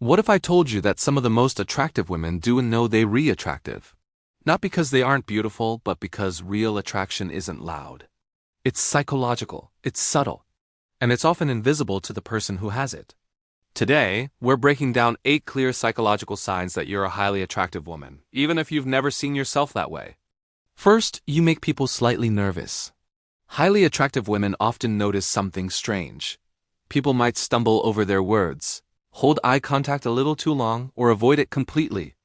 What if I told you that some of the most attractive women do and know they re-attractive? Not because they aren't beautiful, but because real attraction isn't loud. It's psychological, it's subtle, and it's often invisible to the person who has it. Today, we're breaking down 8 clear psychological signs that you're a highly attractive woman, even if you've never seen yourself that way. First, you make people slightly nervous. Highly attractive women often notice something strange. People might stumble over their words, hold eye contact a little too long, or avoid it completely.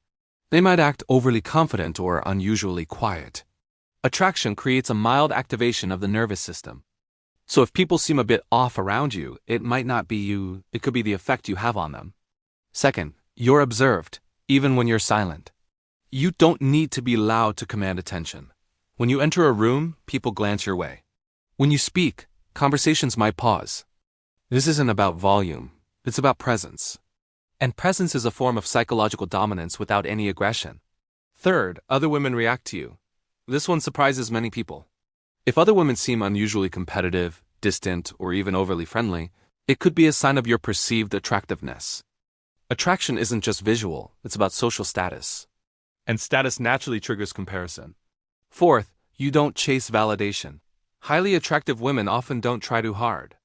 They might act overly confident or unusually quiet. Attraction creates a mild activation of the nervous system. So if people seem a bit off around you, it might not be you, it could be the effect you have on them. Second, you're observed, even when you're silent. You don't need to be loud to command attention. When you enter a room, people glance your way. When you speak, conversations might pause. This isn't about volume, it's about presence. And presence is a form of psychological dominance without any aggression. Third, other women react to you. This one surprises many people. If other women seem unusually competitive, distant, or even overly friendly, it could be a sign of your perceived attractiveness. Attraction isn't just visual, it's about social status. And status naturally triggers comparison. Fourth, you don't chase validation. Highly attractive women often don't try too hard.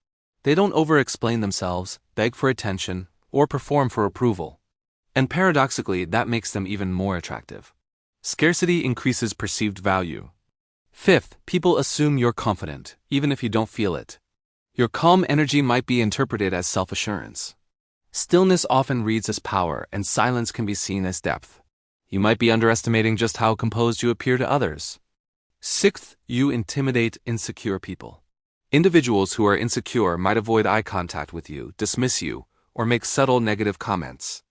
They don't over-explain themselves, beg for attention, or perform for approval. And paradoxically, that makes them even more attractive. Scarcity increases perceived value. Fifth, people assume you're confident, even if you don't feel it. Your calm energy might be interpreted as self-assurance. Stillness often reads as power, and silence can be seen as depth. You might be underestimating just how composed you appear to others. Sixth, you intimidate insecure people. Individuals who are insecure might avoid eye contact with you, dismiss you, or make subtle negative comments.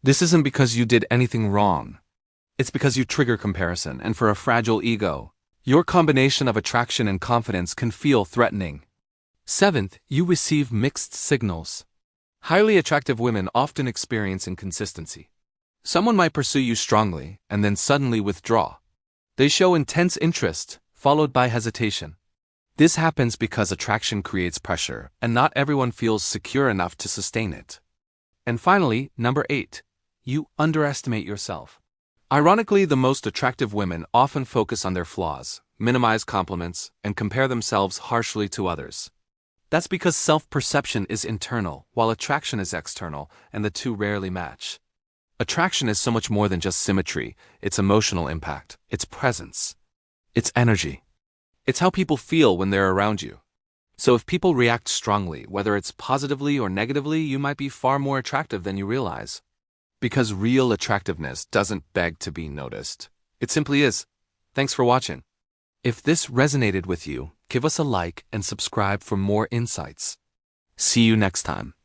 This isn't because you did anything wrong. It's because you trigger comparison, and for a fragile ego, your combination of attraction and confidence can feel threatening. Seventh, you receive mixed signals. Highly attractive women often experience inconsistency. Someone might pursue you strongly, and then suddenly withdraw. They show intense interest, followed by hesitation. This happens because attraction creates pressure, and not everyone feels secure enough to sustain it. And finally, number 8, you underestimate yourself. Ironically, the most attractive women often focus on their flaws, minimize compliments, and compare themselves harshly to others. That's because self-perception is internal, while attraction is external, and the two rarely match. Attraction is so much more than just symmetry, it's emotional impact, it's presence, it's energy. It's how people feel when they're around you. So if people react strongly, whether it's positively or negatively, you might be far more attractive than you realize. Because real attractiveness doesn't beg to be noticed. It simply is. Thanks for watching. If this resonated with you, give us a like and subscribe for more insights. See you next time.